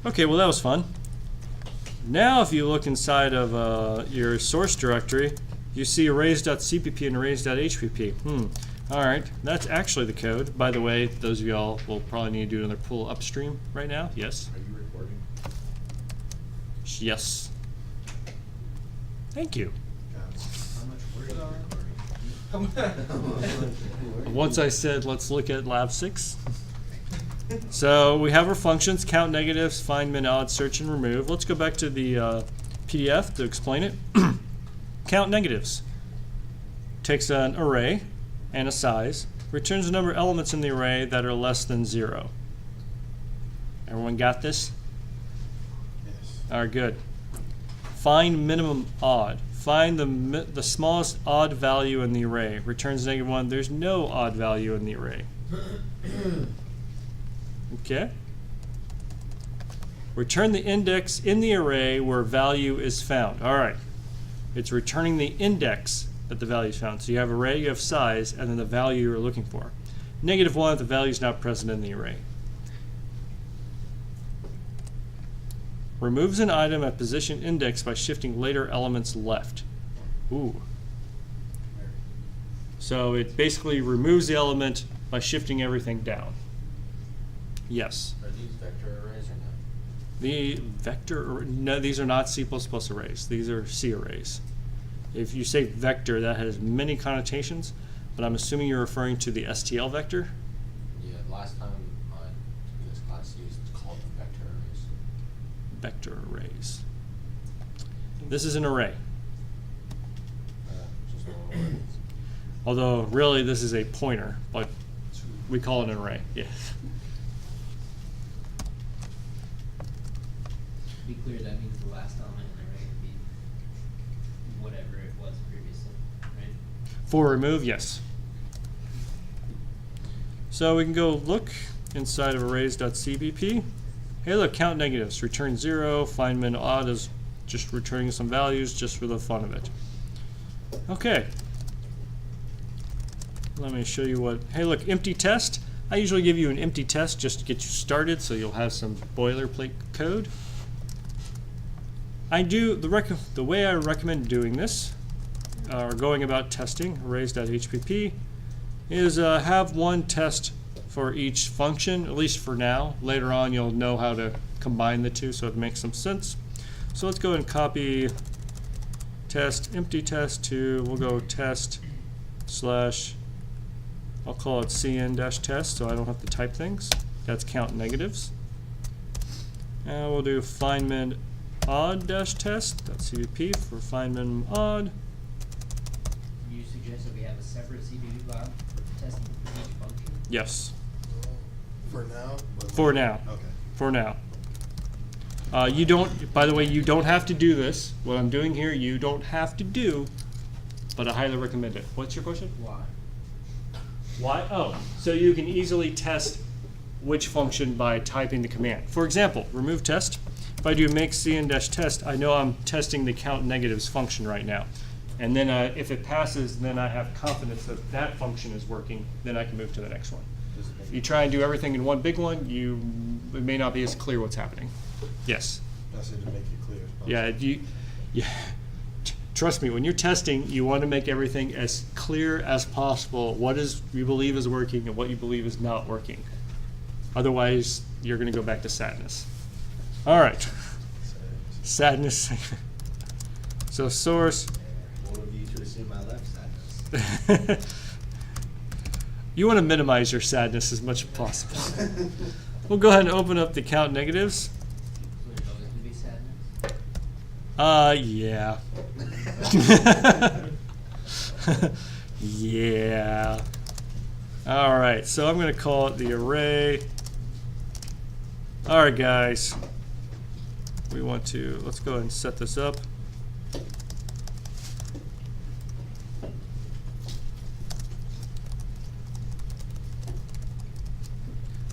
Okay, well that was fun. Now if you look inside of your source directory, you see arrays.cpp and arrays.hpp. Alright, that's actually the code. By the way, those of y'all will probably need to do another pull upstream right now. Yes? Are you recording? Yes. Thank you. How much words are recording? Once I said let's look at lab06. So we have our functions, count negatives, find, min, odd, search, and remove. Let's go back to the PDF to explain it. Count negatives. Takes an array and a size, returns the number of elements in the array that are less than 0. Everyone got this? Yes. All right, good. Find minimum odd. Find the smallest odd value in the array. Returns -1. There's no odd value in the array. Okay. Return the index in the array where value is found. All right. It's returning the index that the value is found. So you have array, you have size, and then the value you're looking for. -1 if the value is not present in the array. Removes an item at position index by shifting later elements left. Ooh. So it basically removes the element by shifting everything down. Yes. Are these vector arrays or not? The vector, no, these are not C++ arrays. These are C arrays. If you say vector, that has many connotations, but I'm assuming you're referring to the STL vector? Yeah, last time this class used called them vector arrays. Vector arrays. This is an array. Just a little words. Although, really, this is a pointer, but we call it an array. Yeah. To be clear, that means the last element in the array would be whatever it was previously, right? For remove, yes. So we can go look inside of arrays.cpp. Hey, look, count negatives. Return 0. Find, min, odd is just returning some values just for the fun of it. Okay. Let me show you what. Hey, look, empty test. I usually give you an empty test just to get you started, so you'll have some boilerplate code. I do the way I recommend doing this, or going about testing arrays.hpp, is have one test for each function, at least for now. Later on, you'll know how to combine the two, so it makes some sense. So let's go and copy test empty test to, we'll go test slash, I'll call it cn-test, so I don't have to type things. That's count negatives. And we'll do find min odd-test.cpp for find min odd. You suggest that we have a separate CPP file for testing each function? Yes, For now? for now. Okay. For now. You don't, by the way, you don't have to do this. What I'm doing here, you don't have to do, but I highly recommend it. What's your question? Why? Why? Oh, so you can easily test which function by typing the command. For example, remove test. If I do make cn-test, I know I'm testing the count negatives function right now. And then if it passes, then I have confidence that that function is working. Then I can move to the next one. If you try and do everything in one big one, it may not be as clear what's happening. Yes. That's it, to make it clear as possible. Yeah, trust me, when you're testing, you want to make everything as clear as possible. What you believe is working and what you believe is not working. Otherwise, you're going to go back to sadness. All right. Sadness. So source. What would you to assume I left sadness? You want to minimize your sadness as much as possible. We'll go ahead and open up the count negatives. So there's always going to be sadness? Yeah. Yeah. All right, so I'm going to call it the array. All right, guys. Let's go ahead and set this up.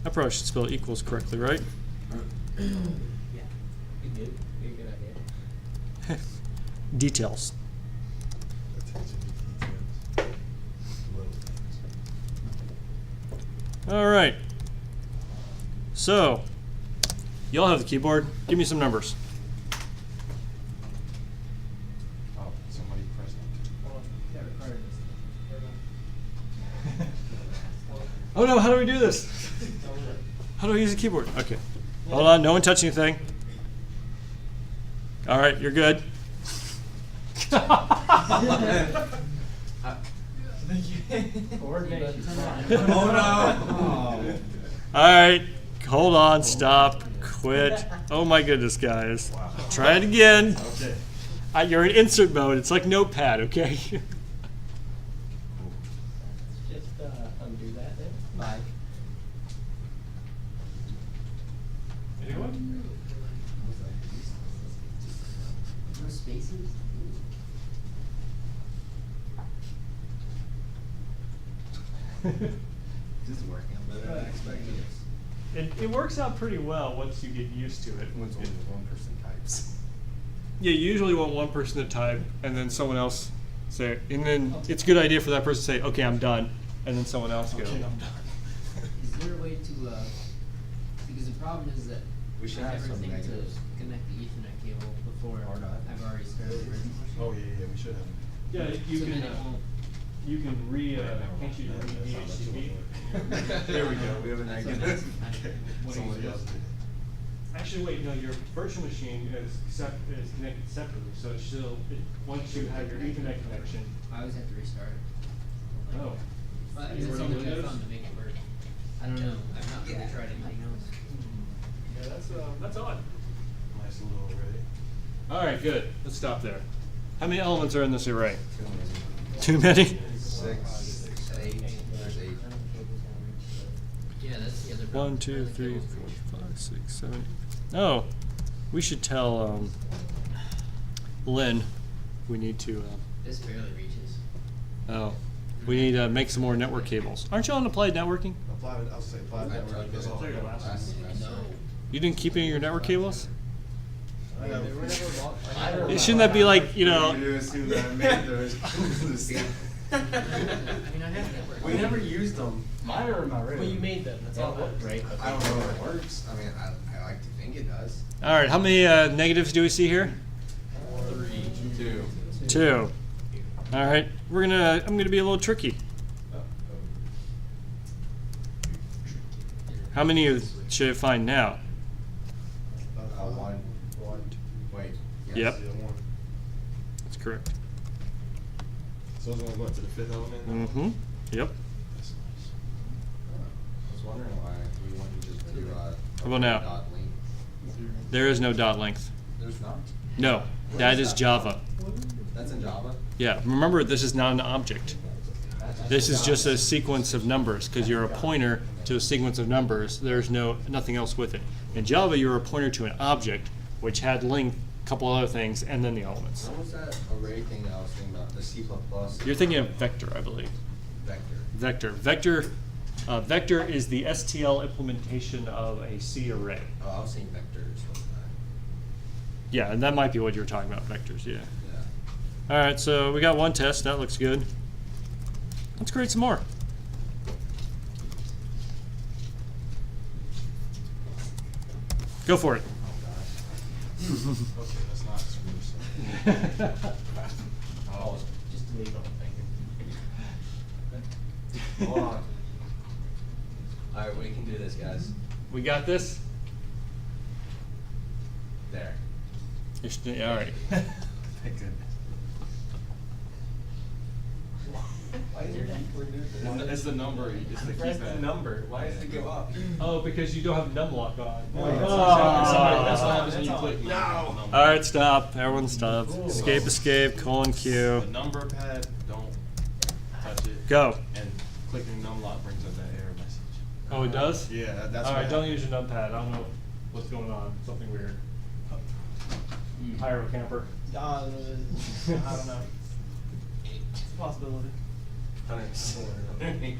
I probably should spell equals correctly, right? Yeah. Good. Good idea. Details. Attention to details. Little things. All right. So, Y'all have the keyboard. Give me some numbers. Oh, somebody pressed it. Oh no, how do we do this? How do I use a keyboard? Okay. Hold on, no one touch anything. All right, you're good. Oh no! All right, hold on, stop, quit. Oh my goodness, guys. Try it again. Okay. You're in insert mode. It's like Notepad, okay? Just undo that then. Bye. Anyone? No spaces. This is working better than I expected. It works out pretty well once you get used to it. Once only one person types. Yeah, you usually want one person to type, and then someone else say, and then it's a good idea for that person to say, "Okay, I'm done," and then someone else go. Okay, I'm done. Is there a way to, because the problem is that We should I have some everything to negatives. connect the Ethernet cable before Or not. I've already started it. Oh, yeah, we should have. Yeah, So then it won't. you can can't you DHCP? There we go. We have a That's what I'm negative. asking. What do you Somebody do? else did it. Actually, wait, no, your virtual machine is connected separately, so it's still, once you have your Ethernet connection. I always have to restart it. Oh. But You it's were something doing I this? found to make it work. I don't know. I've not really tried anything else. Yeah, that's odd. Nice little array. All right, good. Let's stop there. How many elements are in this array? Too many. Too many? 6, 8. There's 8. Yeah, that's the other problem. 1, 2, 3, 4, 5, 6, 7. Oh, we should tell Lynn we need to. This barely reaches. We need to make some more network cables. Aren't you on applied networking? Applied, I'll say applied I network. took That's it all. last semester. You didn't keep any of your network cables? I know. Shouldn't that be like, you know? You assume that I made those. I mean, I have network. We never used them. Mine are in my room. Well, you made them. That's all that matters. Right. I don't know if it works. I mean, I like to think it does. All right, how many negatives do we see here? 3, 2. 2. All right, I'm gonna be a little tricky. How many should it find now? 1. Wait. Yes. Yep. Yeah, one. That's correct. So it's only going to the fifth element now? Mm-hmm. Yep. That's nice. I was wondering why we wanted to just do How about now? dot link. There is no dot length. There's not. No, that is Java. That's in Java. Yeah, remember this is not an object. This is just a sequence of numbers because you're a pointer to a sequence of numbers. There's nothing else with it. In Java, you're a pointer to an object which had length, a couple other things, and then the elements. What was that array thing that I was thinking about? The C++. You're thinking of vector, I believe. Vector. Vector is the STL implementation of a C array. Oh, I was saying vectors. Yeah, and that might be what you were talking about, vectors, yeah. Yeah. All right, so we got one test. That looks good. Let's create some more. Go for it. Oh gosh. Okay, that's not screw Oh, Just delete the whole thing. hold on. All right, we can do this, guys. We got this? There. All right. Thank goodness. Why is your keyboard do this? It's the number. It's the Press the keypad. number. Why does it go up? Oh, because you don't have num lock on. Sorry, that's what happens when you click. No. All right, stop. Everyone stop. Escape, escape, colon Q. The number pad, don't touch it. Go. And clicking numlock brings up that error message. Oh, it does? Yeah, that's All what right, don't happened. use your numpad. I don't know what's going on. Something weird. Hire a camper. I don't know. It's a possibility. 118.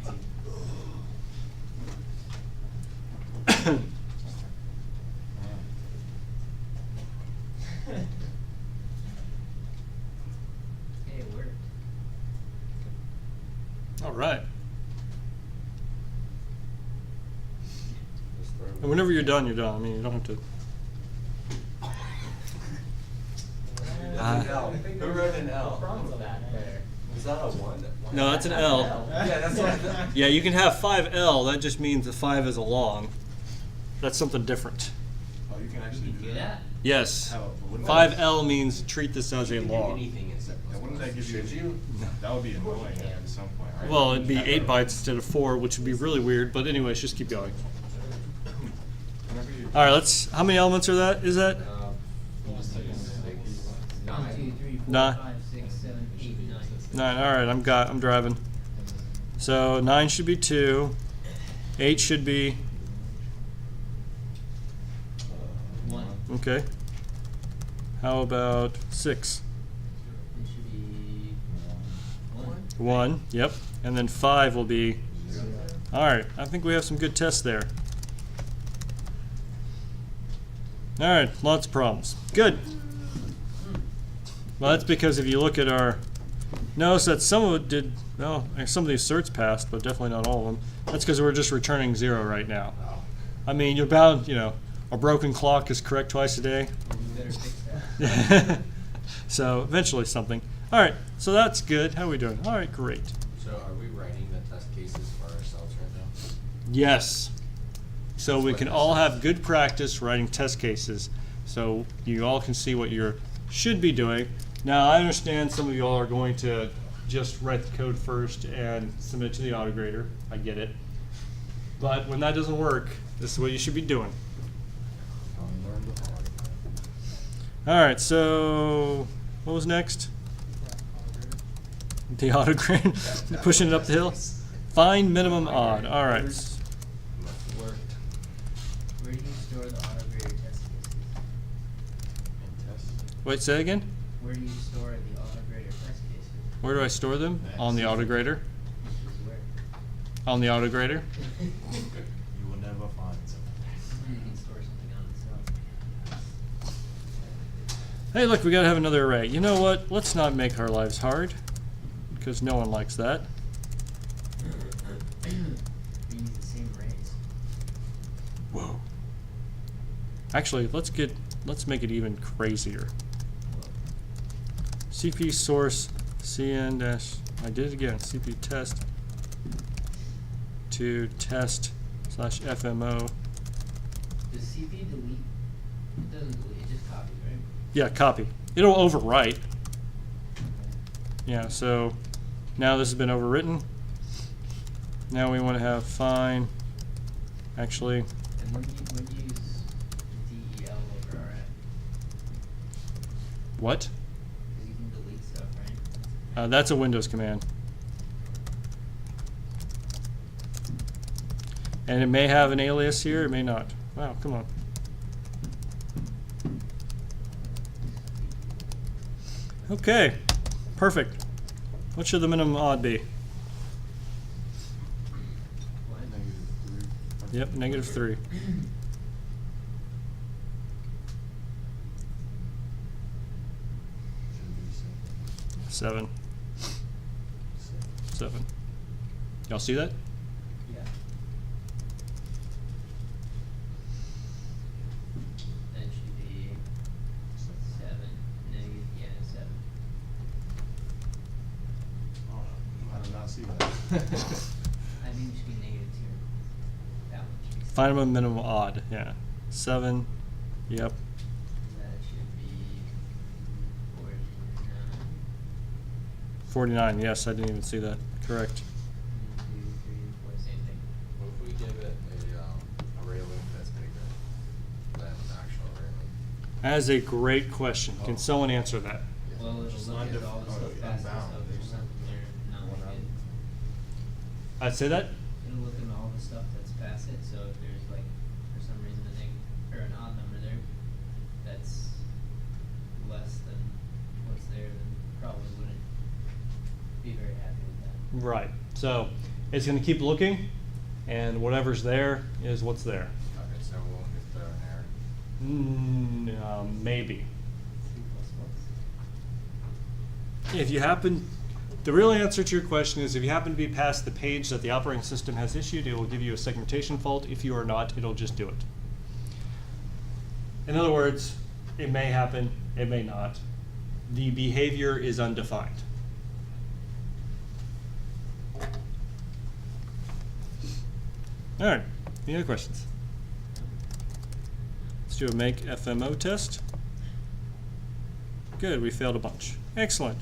Hey, it worked. All right. And whenever you're done, you're done. I mean, you don't have to That's an L. Who wrote an L? Is that a 1? No, that's an L. Yeah, that's what I thought. Yeah, you can have 5L. That just means the 5 is a long. That's something different. Oh, you can actually You do do that? Yes. How- wouldn't that- 5L means treat this as a You can do long. anything in C++. Yeah, wouldn't that give you? Should you? That would be annoying at some point, right? Well, it'd be 8 bytes instead of 4, which would be really weird. But anyways, just keep going. Whenever you- All right, let's. How many elements are that? Is that? 1, 2, 3, 4, Nine. 5, 6, 7, 8, 9. 9. All right, I'm driving. So 9 should be 2. 8 should be 1. okay. How about 6? It should be 1. 1. Yep. And then 5 will be. All right. I think we have some good tests there. All right. Lots of problems. Good. Well, that's because if you look at our, notice that some of it did. Well, some of these certs passed, but definitely not all of them. That's because we're just returning 0 right now. I mean, you're bound. You know, a broken clock is correct twice a day. You better fix that. So eventually something. All right. So that's good. How are we doing? All right. Great. So are we writing the test cases for ourselves right now? Yes. So That's we what can this all is. have good practice writing test cases, so you all can see what you should be doing. Now, I understand some of you all are going to just write the code first and submit it to the auto grader. I get it. But when that doesn't work, this is what you should be doing. Learn the hard way. All right, so what was next? The auto grader, pushing it up the hill. Find minimum odd. All right. Worked. Where do you store the auto grader test cases? And test. Wait, say again? Where do you store the auto grader test cases? Where do I store them? On the auto grader. Which is where? On the auto grader. You will never find something. You can store something on itself. Hey, look, we gotta have another array. You know what? Let's not make our lives hard, because no one likes that. You use the same arrays. Whoa. Actually, let's make it even crazier. CP source cn dash. I did it again. CP test to test slash FMO. Does CP delete? It doesn't delete, it just copies, right? Yeah, copy. It'll overwrite. Yeah. So now this has been overwritten. Now we want to have fine. Actually, And when you use DEL over RF, what? because you can delete stuff, right? That's a Windows command. And it may have an alias here, it may not. Wow, come on. Okay, perfect. What should the minimum odd be? What? -3. Yep, -3. Should be 7. 7. Y'all see that? Yeah. That should be 7, negative, yeah, 7. Oh, how did I not see that? I think it should be -2. That one should be. Find a minimum odd, yeah. 7, yep. That should be 49. 49, yes, I didn't even see that. Correct. 1, 2, 3, 4, same thing. What if we give it a array length that's bigger than the actual array length? That is a great question. Can someone answer that? Well, it'll Just look at all the oh, stuff past this, unbound, so if there's isn't it? something there not One like out. it. I'd say that? It'll look at all the stuff that's past it, so if there's like, for some reason, a or an odd number there, that's less than what's there, then probably wouldn't be very happy with that. Right. So it's going to keep looking, and whatever's there is what's there. Okay, so we'll just throw an error. Maybe. 3++. If you happen, the real answer to your question is if you happen to be past the page that the operating system has issued, it will give you a segmentation fault. If you are not, it'll just do it. In other words, it may happen, it may not. the behavior is undefined. All right, any other questions? Let's do a make FMO test. Good, we failed a bunch. Excellent.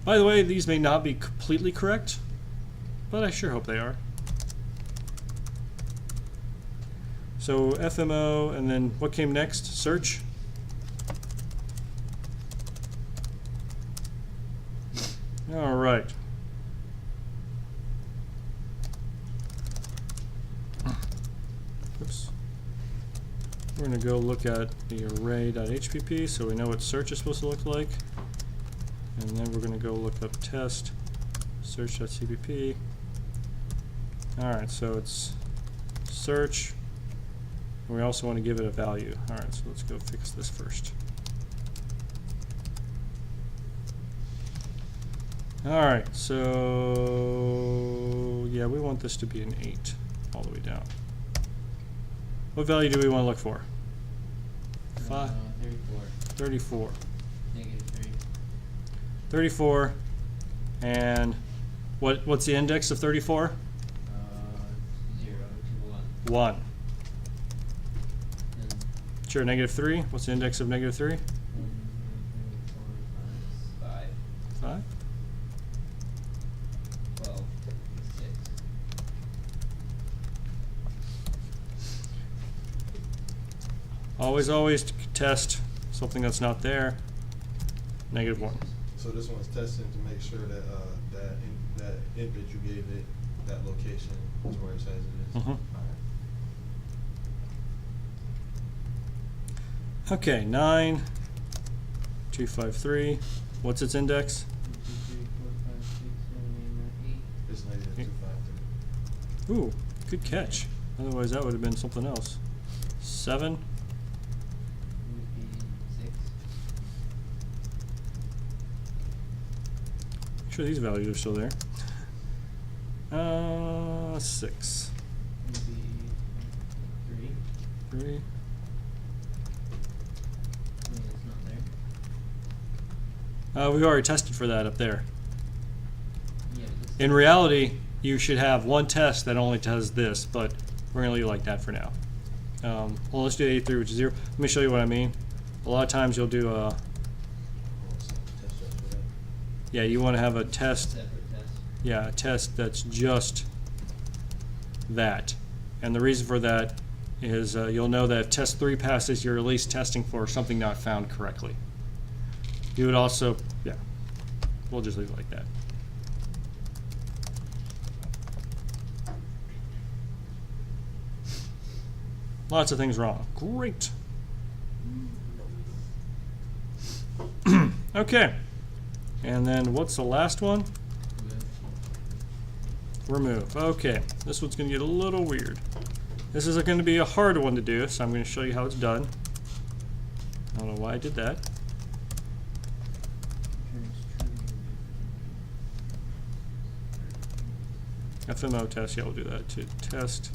By the way, these may not be completely correct, but I sure hope they are. So FMO, and then what came next? Search. All right. Oops. We're going to go look at the array.hpp so we know what search is supposed to look like. And then we're going to go look up test search.cpp. All right, so it's search. And we also want to give it a value. All right, so let's go fix this first. All right, so yeah, we want this to be an 8 all the way down. What value do we want to look for? 5. 34. 34. Negative 3. 34. And what's the index of 34? 0 to 1. 1. Then Sure, negative 3. What's the index of negative 3? 1, 2, 3, 4, 5. 5. 12. 6. Always test something that's not there. Negative 1. So this one's testing to make sure that that input you gave it, that location is where it says it is. Mhm. Alright. Okay, 9, 253. What's its index? 1, 2, 3, 4, 5, 6, 7, 8, 9, 8. It's negative Okay. 253. Ooh, good catch. Otherwise that would have been something else. 7. Would be 6. Make sure these values are still there. 6. Would be 3. 3. It's not there. We've already tested for that up there. Yeah, but In reality, you should have one test that only does this, but we're going to leave it like that for now. Well, let's do 83, which is 0. Let me show you what I mean. A lot of times you'll do a, Oh, so test just for that. yeah, you want to have a test, separate test. yeah, a test that's just that. And the reason for that is you'll know that if test 3 passes, you're at least testing for something not found correctly. You would also, yeah, we'll just leave it like that. Lots of things wrong. Great. Okay. And then what's the last one? Remove. Okay. This one's going to get a little weird. This is going to be a hard one to do, so I'm going to show you how it's done. I don't know why I did that. FMO test, yeah, we'll do that too. Test.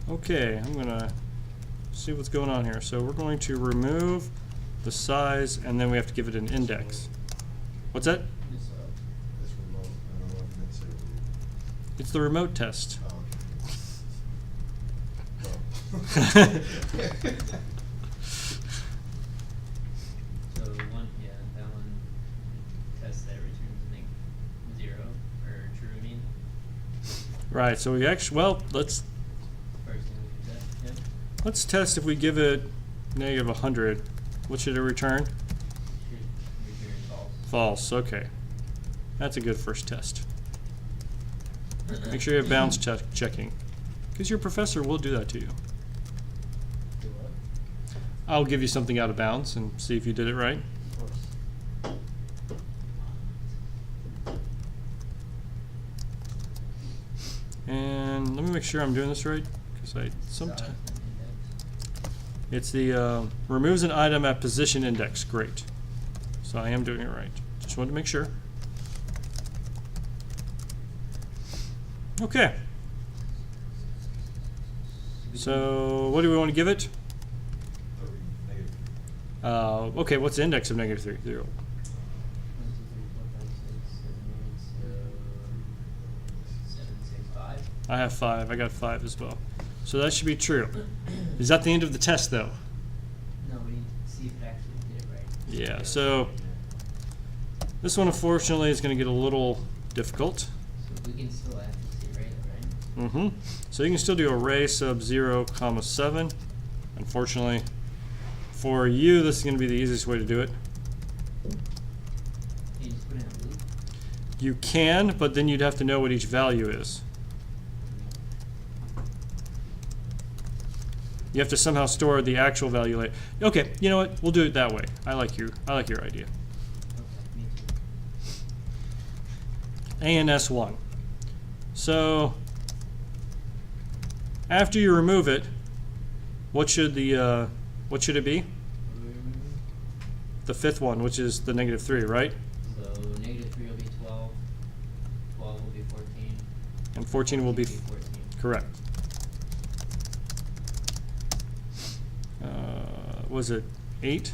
Okay, I'm gonna see what's going on here. So we're going to remove the size, and then we have to give it an index. What's that? This, It's remote. I don't know if that's it. It's the remote test. Oh, okay. so one, yeah, that one test that returns like 0 or true. I mean, Right. So we actually, well, let's first thing we could test. Yeah. let's test if we give it negative 100. What should it return? Should return false. False. Okay. That's a good first test. Make sure you have bounds checking, because your professor will do that to you. Do what? I'll give you something out of bounds and see if you did it right. Of course. And let me make sure I'm doing this right, because I sometimes it's the removes an item at position index. Great. So I am doing it right. Just Just wanted to make sure. Okay. So what do we want to give it? 3, negative. Okay, what's the index of -3? 0. 1, 2, 3, 4, 5, 6, 7, 8, 7, 6, 5. I have 5. I got 5 as well. So that should be true. Is that the end of the test, though? No, we need to see if it actually did it right. Yeah, so this one, unfortunately, is going to get a little difficult. So we can still accuracy rate it, right? Mm-hmm. So you can still do array sub 0, comma 7. Unfortunately, for you, this is going to be the easiest way to do it. Can you just put it in a loop? You can, but then you'd have to know what each value is. You have to somehow store the actual value later. Okay, you know what? We'll do it that way. I like your idea. Okay, me too. ANS1. So after you remove it, what should it be? The fifth one, which is the -3, right? So -3 will be 12. 12 will be 14. And 14 will be 14. correct. Was it 8?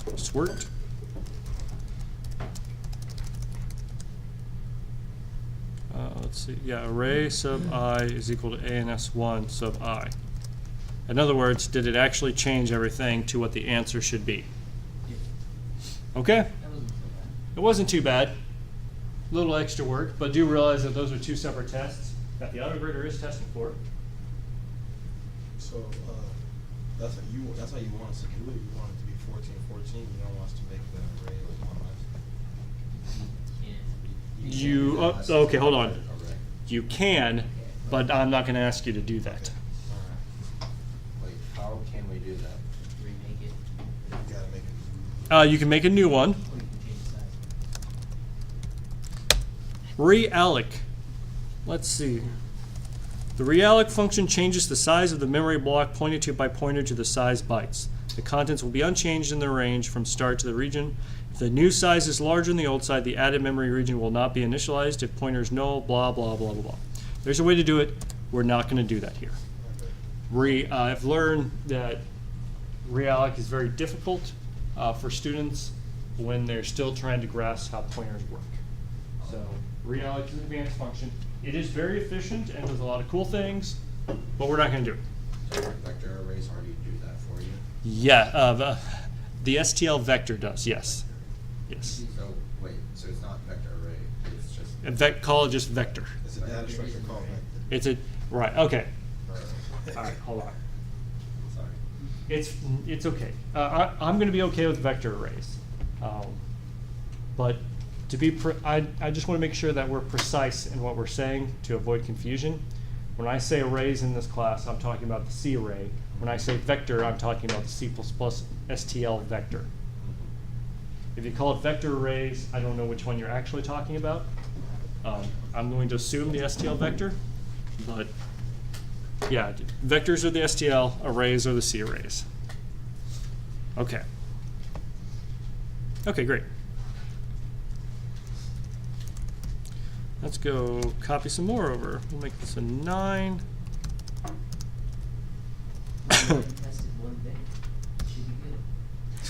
This worked. Let's see. Yeah, array sub I is equal to ANS1 sub I. In other words, did it actually change everything to what the answer should be? Yeah. Okay. That wasn't so bad. It wasn't too bad. A little extra work, but do realize that those are 2 separate tests that the autograder is testing for. So that's how you want us to do it. You want it to be 14, 14. You don't want us to make the array like 1 less. You can't. Okay, hold on. Array. You can, but I'm not going to ask you to do that. Wait, how can we do that? Remake it. You gotta make it. You can make a new one. Or you can change the size. Realloc. Let's see. The realloc function changes the size of the memory block pointed to by pointer to the size bytes. The contents will be unchanged in their range from start to the region. If the new size is larger than the old size, the added memory region will not be initialized. If pointer is null, blah, blah, blah, blah, blah. There's a way to do it. We're not going to do that here. I've learned that realloc is very difficult for students when they're still trying to grasp how pointers work. So realloc is an advanced function. It is very efficient and does a lot of cool things, but we're not going to do it. So vector arrays already do that for you? Yeah, the STL vector does, yes. Yes. So, wait, so it's not vector array, it's just... Call it just vector. It's a data structure called vector. It's a, right, okay. Alright. All right, hold on. Sorry. It's okay. I'm going to be okay with vector arrays. But to be, I just want to make sure that we're precise in what we're saying to avoid confusion. When I say arrays in this class, I'm talking about the C array. When I say vector, I'm talking about the C++ STL vector. If you call it vector arrays, I don't know which one you're actually talking about. I'm going to assume the STL vector, but yeah, vectors are the STL, arrays are the C arrays. Okay. Okay, great. Let's go copy some more over. We'll make this a 9. Tested one day. Should be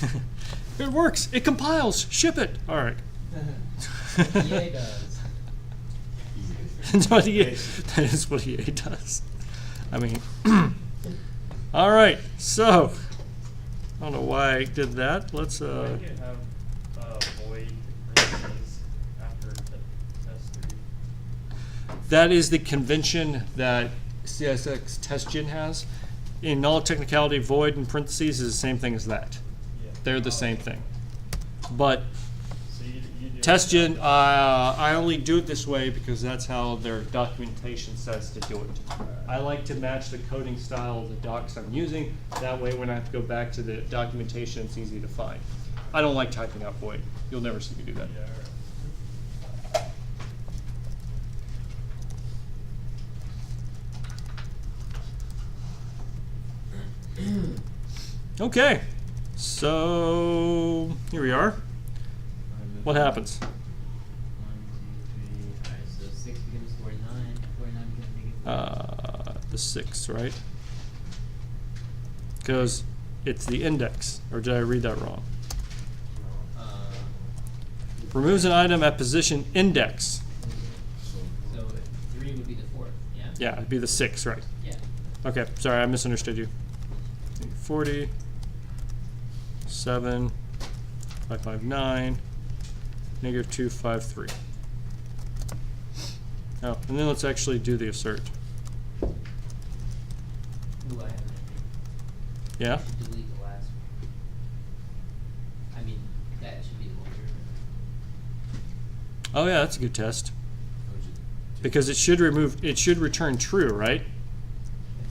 good. It works. It compiles. Ship it. All right. EA does. That's what EA, that is what EA does. I mean, all right. So, I don't know why I did that. Let's. Why do you have void parentheses after the test 3? That is the convention that CSX TestGen has. In all technicality, void in parentheses is the same thing as that. Yeah. They're the same thing. But So you do TestGen, I only do it this way because that's how their documentation says to do it. I like to match the coding style of the docs I'm using. That way, when I have to go back to the documentation, it's easy to find. I don't like typing out void. You'll never see me do that. Yeah, Okay. So here we are. What happens? 1, 2, 3. Alright, so 6 becomes 49. 49 becomes negative 4. The 6, right? Because it's the index. Or did I read that wrong? Uh, Removes an item at position index. so 3 would be the 4th, yeah? Yeah, it'd be the 6, right? Yeah. Okay, sorry, I misunderstood you. 40, 7, 559, negative 253. Oh, and then let's actually do the assert. Ooh, I have an idea. Yeah? I should delete the last one. I mean, that should be the one you're Oh yeah, that's a good test. Which is two. Because it should return true, right?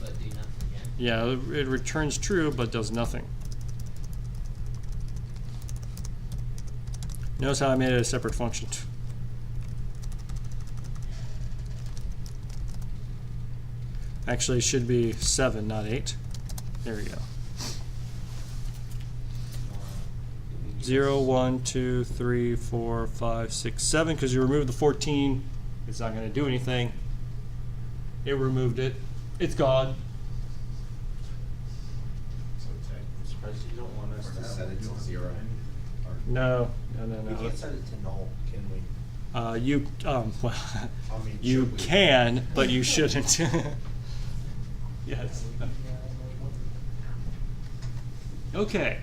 but do nothing again. Yeah, it returns true but does nothing. Notice how I made it a separate function. Actually, it should be 7, not 8. There we go. 0, 1, 2, 3, 4, 5, 6, 7. Because you removed the 14, it's not going to do anything. It removed it. It's gone. So I'm surprised you don't want us Or to to set it to do 0. anything. No. We can't set it to null, can we? Well, I mean, you should we? can, but you shouldn't. Yes. Okay.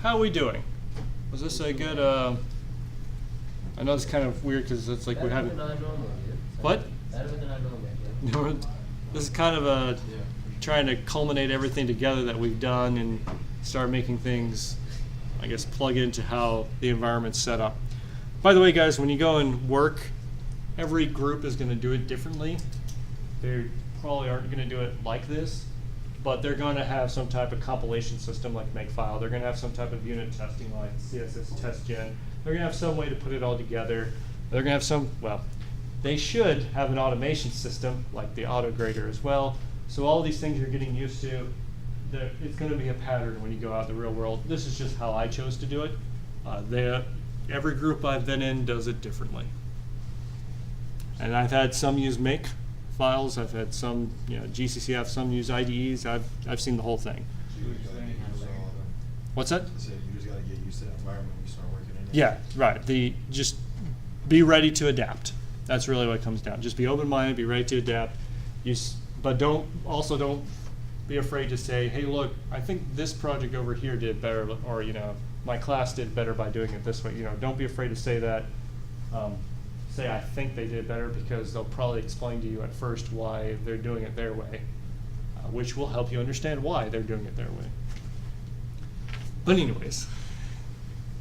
How are we doing? Was this a good, I know it's kind of weird because it's like we had. Better than I normally do. What? Better than I normally do. This is kind of a trying to culminate everything together that we've done and start making things, I guess, plug into how the environment's set up. By the way, guys, when you go and work, every group is going to do it differently. They probably aren't going to do it like this, but they're going to have some type of compilation system like Makefile. They're going to have some type of unit testing like CSS test gen. They're going to have some way to put it all together. They're going to have some, well, they should have an automation system like the auto grader as well. So all these things you're getting used to, it's going to be a pattern when you go out in the real world. This is just how I chose to do it. Every group I've been in does it differently. And I've had some use make files. I've had some, GCC have some use IDEs. I've seen the whole thing. You just gotta get used to all of them. What's that? I said you just gotta get used to the environment when you start working in it. Yeah, right. Just be ready to adapt. That's really what it comes down. Just be open-minded, be ready to adapt. But don't be afraid to say, hey, look, I think this project over here did better, or my class did better by doing it this way. Don't be afraid to say that. Say I think they did better, because they'll probably explain to you at first why they're doing it their way, which will help you understand why they're doing it their way. But anyways,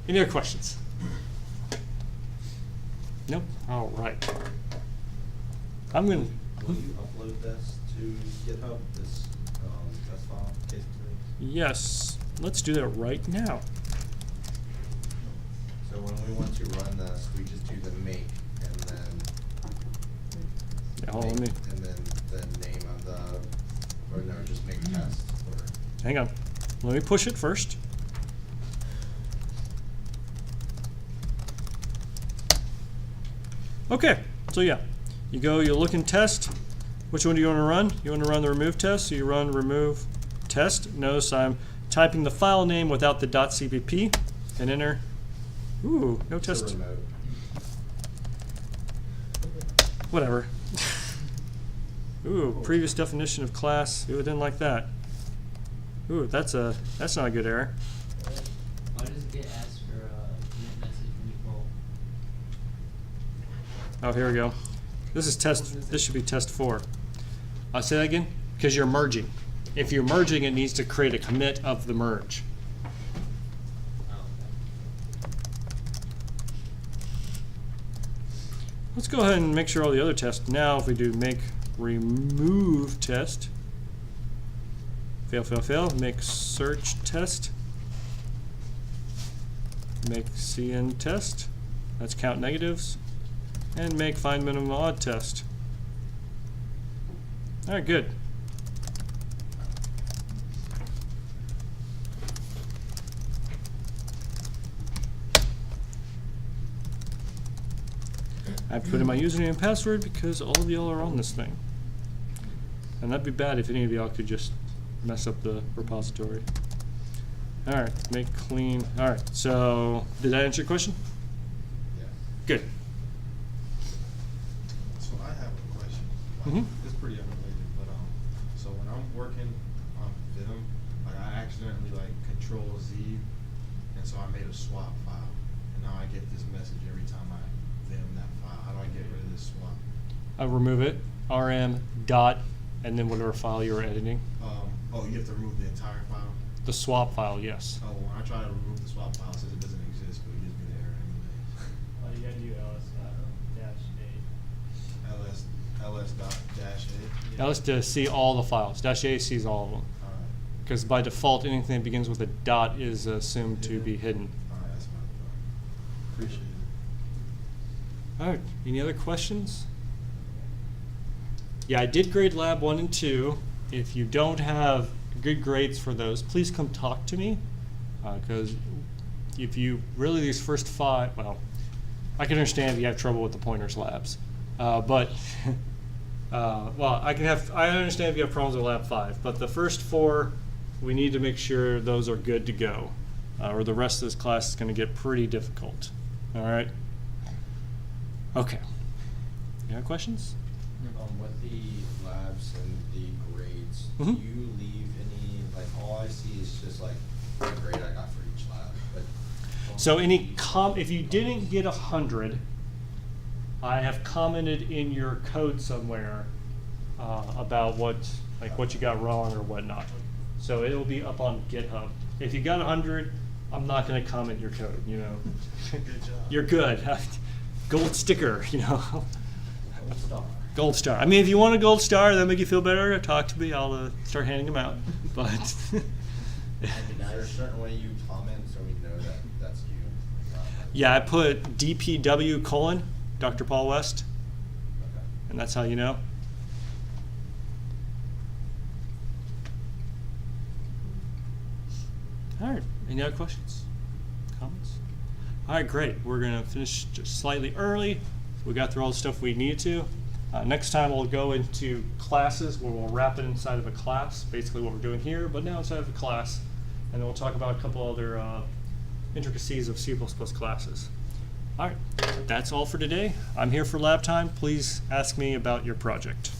any other questions? Nope. All right. I'm gonna. Will you upload this to GitHub, this test file, case studies? Yes. Let's do that right now. So when we want to run this, we just do the make and then Yeah, hold on, let me. and then the name of the, or no, just make test or. Hang on. Let me push it first. Okay, so yeah, you look in test. Which one do you want to run? You want to run the remove test, so you run remove test. Notice I'm typing the file name without the .cpp and enter. Ooh, no It's a test. remote. Whatever. Ooh, previous definition of class. Ooh, I didn't like that. Ooh, that's not a good error. Why does it get asked for a commit message when you pull? Oh, here we go. This is test. This should be test 4. I'll say that again. Because you're merging. If you're merging, it needs to create a commit of the merge. Oh, okay. Let's go ahead and make sure all the other tests. Now, if we do make remove test, fail, fail, fail. Make search test. Make cn test. That's count negatives. And make find minimum odd test. All right, good. I have to put in my username and password because all of y'all are on this thing. And that'd be bad if any of y'all could just mess up the repository. Alright, make clean. Alright, so did that answer your question? Yeah. Good. So I have a question. Like, Mhm. It's pretty unrelated, but so when I'm working on Vim, like I accidentally like Control Z, and so I made a swap file, and now I get this message every time I Vim that file. How do I get rid of this swap? I'll remove it. RM dot and then whatever file you were editing. Oh, you have to remove the entire file. The swap file, yes. Oh, when I try to remove the swap file, it says it doesn't exist, but it gives me the error anyway. You gotta do ls dot dash a. Now let's just see all the files. Dash A sees all of them. All right. Because by default, anything that begins with a dot is assumed to be hidden. All right, that's what I thought. Appreciate it. All right, any other questions? Yeah, I did grade lab 1 and 2. If you don't have good grades for those, please come talk to me. Because if you really, these first 5, well, I can understand if you have trouble with the pointers labs. But, well, I understand if you have problems with lab 5. But the first 4, we need to make sure those are good to go. Or the rest of this class is going to get pretty difficult. All right? Okay. You have questions? With the labs and the grades, Mhm. do you leave any, like, all I see is just like the grade I got for each lab, but. So if you didn't get 100, I have commented in your code somewhere about what you got wrong or whatnot. So it'll be up on GitHub. If you got 100, I'm not going to comment your code. You know, Good job. you're good. Gold sticker. You know, gold star. I mean, if you want a gold star, that make you feel better. Talk to me. I'll start handing them out. But Is there a certain way you comment so we know that that's you? yeah, I put DPW : Dr. Paul West, Okay. and that's how you know. All right. Any other questions? Comments? All right, great. We're going to finish just slightly early. We got through all the stuff we needed to. Next time we'll go into classes where we'll wrap it inside of a class, basically what we're doing here, but now inside of a class. And then we'll talk about a couple other intricacies of C++ classes. All right, that's all for today. I'm here for lab time. Please ask me about your project.